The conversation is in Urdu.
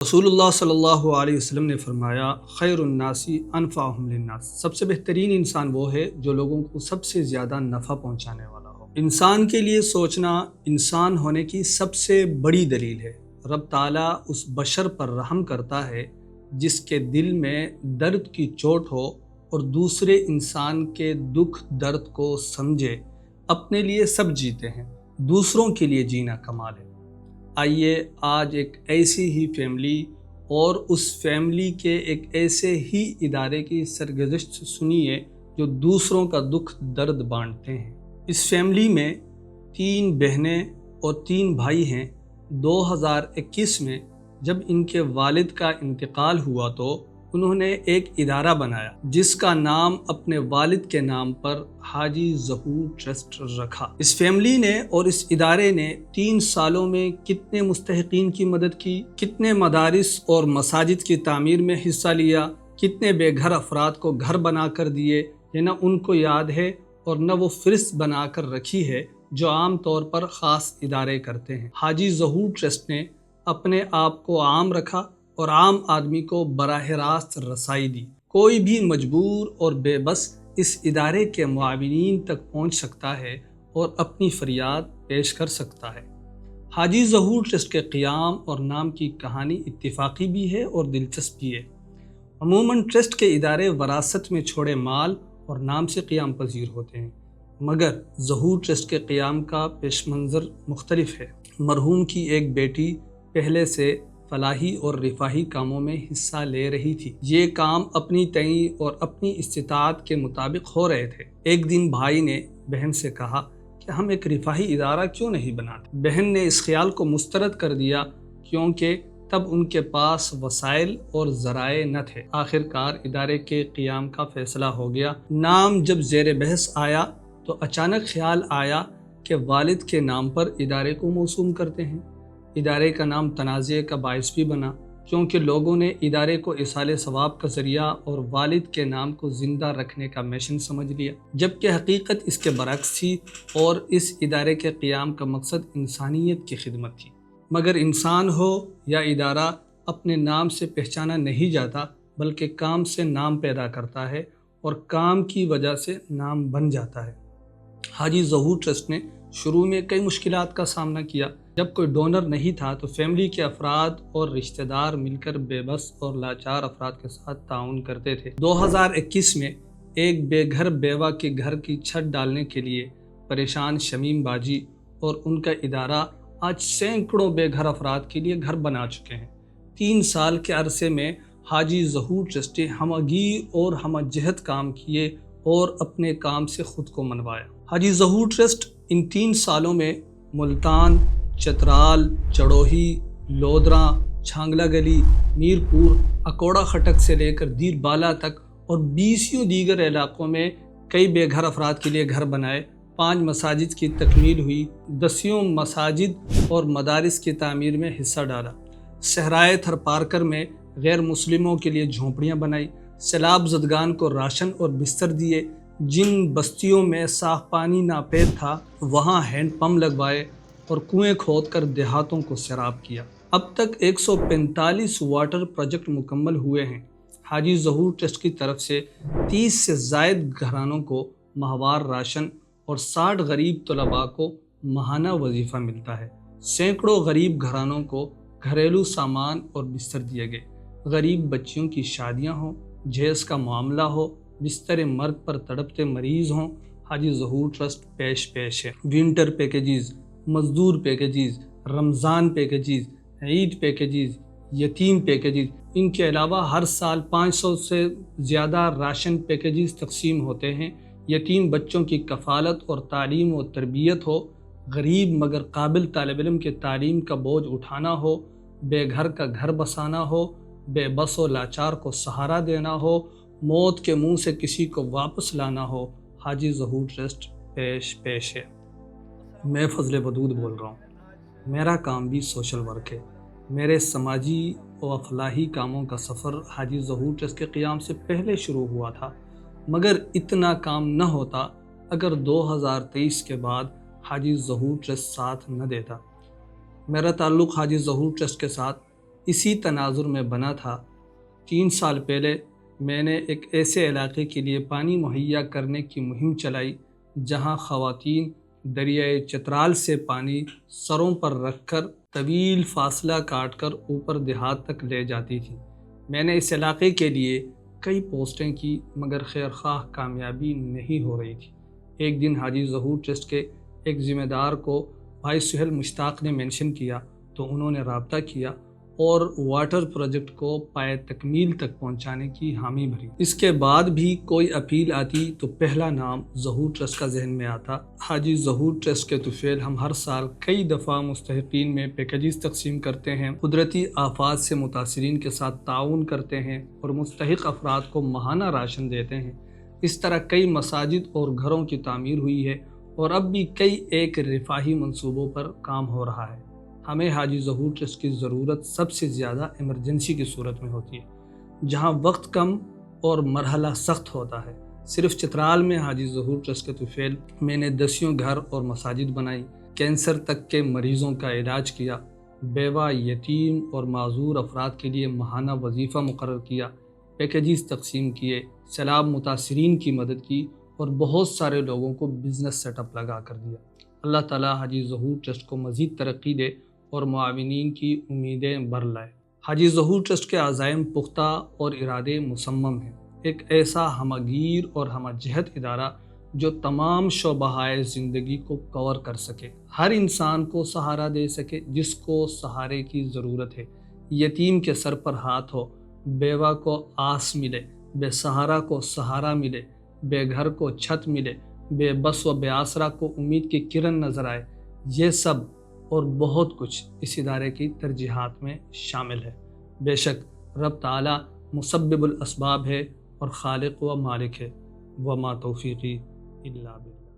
رسول اللہ صلی اللہ علیہ وسلم نے فرمایا خیر الناسی انفعہم للناس، سب سے بہترین انسان وہ ہے جو لوگوں کو سب سے زیادہ نفع پہنچانے والا ہو۔ انسان کے لیے سوچنا انسان ہونے کی سب سے بڑی دلیل ہے۔ رب تعالیٰ اس بشر پر رحم کرتا ہے جس کے دل میں درد کی چوٹ ہو اور دوسرے انسان کے دکھ درد کو سمجھے۔ اپنے لیے سب جیتے ہیں، دوسروں کے لیے جینا کمال ہے۔ آئیے آج ایک ایسی ہی فیملی اور اس فیملی کے ایک ایسے ہی ادارے کی سرگزشت سنیے جو دوسروں کا دکھ درد بانٹتے ہیں۔ اس فیملی میں 3 بہنیں اور 3 بھائی ہیں۔ 2021 میں جب ان کے والد کا انتقال ہوا تو انہوں نے ایک ادارہ بنایا جس کا نام اپنے والد کے نام پر حاجی ظہور ٹرسٹ رکھا۔ اس فیملی نے اور اس ادارے نے 3 سالوں میں کتنے مستحقین کی مدد کی، کتنے مدارس اور مساجد کی تعمیر میں حصہ لیا، کتنے بے گھر افراد کو گھر بنا کر دیے، یہ نہ ان کو یاد ہے اور نہ وہ فہرست بنا کر رکھی ہے جو عام طور پر خاص ادارے کرتے ہیں۔ حاجی ظہور ٹرسٹ نے اپنے آپ کو عام رکھا اور عام آدمی کو براہ راست رسائی دی۔ کوئی بھی مجبور اور بے بس اس ادارے کے معاونین تک پہنچ سکتا ہے اور اپنی فریاد پیش کر سکتا ہے۔ حاجی ظہور ٹرسٹ کے قیام اور نام کی کہانی اتفاقی بھی ہے اور دلچسپ بھی ہے۔ عموماً ٹرسٹ کے ادارے وراثت میں چھوڑے مال اور نام سے قیام پذیر ہوتے ہیں، مگر ظہور ٹرسٹ کے قیام کا پیش منظر مختلف ہے۔ مرحوم کی ایک بیٹی پہلے سے فلاحی اور رفاہی کاموں میں حصہ لے رہی تھی۔ یہ کام اپنی تئیں اور اپنی استطاعت کے مطابق ہو رہے تھے۔ ایک دن بھائی نے بہن سے کہا کہ ہم ایک رفاہی ادارہ کیوں نہیں بناتے؟ بہن نے اس خیال کو مسترد کر دیا کیونکہ تب ان کے پاس وسائل اور ذرائع نہ تھے۔ آخر کار ادارے کے قیام کا فیصلہ ہو گیا۔ نام جب زیر بحث آیا تو اچانک خیال آیا کہ والد کے نام پر ادارے کو موسوم کرتے ہیں۔ ادارے کا نام تنازع کا باعث بھی بنا کیونکہ لوگوں نے ادارے کو ایصال ثواب کا ذریعہ اور والد کے نام کو زندہ رکھنے کا مشن سمجھ لیا، جبکہ حقیقت اس کے برعکس تھی اور اس ادارے کے قیام کا مقصد انسانیت کی خدمت تھی۔ مگر انسان ہو یا ادارہ اپنے نام سے پہچانا نہیں جاتا بلکہ کام سے نام پیدا کرتا ہے اور کام کی وجہ سے نام بن جاتا ہے۔ حاجی ظہور ٹرسٹ نے شروع میں کئی مشکلات کا سامنا کیا۔ جب کوئی ڈونر نہیں تھا تو فیملی کے افراد اور رشتہ دار مل کر بے بس اور لاچار افراد کے ساتھ تعاون کرتے تھے۔ 2021 میں ایک بے گھر بیوہ کے گھر کی چھت ڈالنے کے لیے پریشان شمیم باجی اور ان کا ادارہ آج سینکڑوں بے گھر افراد کے لیے گھر بنا چکے ہیں۔ 3 سال کے عرصے میں حاجی ظہور ٹرسٹ نے ہمگیر اور ہم جہت کام کیے اور اپنے کام سے خود کو منوایا۔ حاجی ظہور ٹرسٹ ان 3 سالوں میں ملتان، چترال، چڑوہی، لودراں، چھانگلہ گلی، میرپور، اکوڑا خٹک سے لے کر دیر بالا تک اور 20 دیگر علاقوں میں کئی بے گھر افراد کے لیے گھر بنائے۔ 5 مساجد کی تکمیل ہوئی، 10 مساجد اور مدارس کی تعمیر میں حصہ ڈالا۔ صحرائے تھرپارکر میں غیر مسلموں کے لیے جھونپڑیاں بنائی، سیلاب زدگان کو راشن اور بستر دیے، جن بستیوں میں صاف پانی ناپید تھا وہاں ہینڈ پمپ لگوائے اور کنویں کھود کر دیہاتوں کو سیراب کیا۔ اب تک 145 واٹر پروجیکٹ مکمل ہوئے ہیں۔ حاجی ظہور ٹرسٹ کی طرف سے 30 سے زائد گھرانوں کو ماہوار راشن اور 60 غریب طلباء کو ماہانہ وظیفہ ملتا ہے۔ سینکڑوں غریب گھرانوں کو گھریلو سامان اور بستر دیے گئے۔ غریب بچیوں کی شادیاں ہوں، جہیز کا معاملہ ہو، بستر مرگ پر تڑپتے مریض ہوں، حاجی ظہور ٹرسٹ پیش ہے۔ ونٹر پیکیجز، مزدور پیکیجز، رمضان پیکیجز، عید پیکیجز، یتیم پیکیجز، ان کے علاوہ ہر سال 500 سے زیادہ راشن پیکیجز تقسیم ہوتے ہیں۔ یتیم بچوں کی کفالت اور تعلیم و تربیت ہو، غریب مگر قابل طالب علم کے تعلیم کا بوجھ اٹھانا ہو، بے گھر کا گھر بسانا ہو، بے بس و لاچار کو سہارا دینا ہو، موت کے منہ سے کسی کو واپس لانا ہو، حاجی ظہور ٹرسٹ پیش ہے۔ میں فضل ودود بول رہا ہوں۔ میرا کام بھی سوشل ورک ہے۔ میرے سماجی و فلاحی کاموں کا سفر حاجی ظہور ٹرسٹ کے قیام سے پہلے شروع ہوا تھا، مگر اتنا کام نہ ہوتا اگر 2023 کے بعد حاجی ظہور ٹرسٹ ساتھ نہ دیتا۔ میرا تعلق حاجی ظہور ٹرسٹ کے ساتھ اسی تناظر میں بنا تھا۔ 3 سال پہلے میں نے ایک ایسے علاقے کے لیے پانی مہیا کرنے کی مہم چلائی جہاں خواتین دریائے چترال سے پانی سروں پر رکھ کر طویل فاصلہ کاٹ کر اوپر دیہات تک لے جاتی تھیں۔ میں نے اس علاقے کے لیے کئی پوسٹیں کی مگر خیر خواہ کامیابی نہیں ہو رہی تھی۔ ایک دن حاجی ظہور ٹرسٹ کے ایک ذمہ دار کو بھائی سہیل مشتاق نے مینشن کیا تو انہوں نے رابطہ کیا اور واٹر پروجیکٹ کو پائے تکمیل تک پہنچانے کی حامی بھری۔ اس کے بعد بھی کوئی اپیل آتی تو پہلا نام ظہور ٹرسٹ کا ذہن میں آتا۔ حاجی ظہور ٹرسٹ کے طفیل ہم ہر سال کئی دفعہ مستحقین میں پیکیجز تقسیم کرتے ہیں، قدرتی آفات سے متاثرین کے ساتھ تعاون کرتے ہیں اور مستحق افراد کو ماہانہ راشن دیتے ہیں۔ اس طرح کئی مساجد اور گھروں کی تعمیر ہوئی ہے اور اب بھی کئی ایک رفاہی منصوبوں پر کام ہو رہا ہے۔ ہمیں حاجی ظہور ٹرسٹ کی ضرورت سب سے زیادہ ایمرجنسی کی صورت میں ہوتی ہے، جہاں وقت کم اور مرحلہ سخت ہوتا ہے۔ صرف چترال میں حاجی ظہور ٹرسٹ کے طفیل میں نے 10 گھر اور مساجد بنائی، کینسر تک کے مریضوں کا علاج کیا، بیوہ، یتیم اور معذور افراد کے لیے ماہانہ وظیفہ مقرر کیا، پیکیجز تقسیم کیے، سیلاب متاثرین کی مدد کی اور بہت سارے لوگوں کو بزنس سیٹ اپ لگا کر دیا۔ اللہ تعالیٰ حاجی ظہور ٹرسٹ کو مزید ترقی دے اور معاونین کی امیدیں بر لائے۔ حاجی ظہور ٹرسٹ کے عزائم پختہ اور ارادے مصمم ہیں، ایک ایسا ہمگیر اور ہمجہت ادارہ جو تمام شعبۂ زندگی کو کور کر سکے، ہر انسان کو سہارا دے سکے جس کو سہارے کی ضرورت ہے، یتیم کے سر پر ہاتھ ہو، بیوہ کو آس ملے، بے سہارا کو سہارا ملے، بے گھر کو چھت ملے، بے بس و بے آسرا کو امید کی کرن نظر آئے۔ یہ سب اور بہت کچھ اس ادارے کی ترجیحات میں شامل ہے۔ بے شک رب تعالی مسبب الاسباب ہے اور خالق و مالک ہے، وما توفیقی الا باللہ۔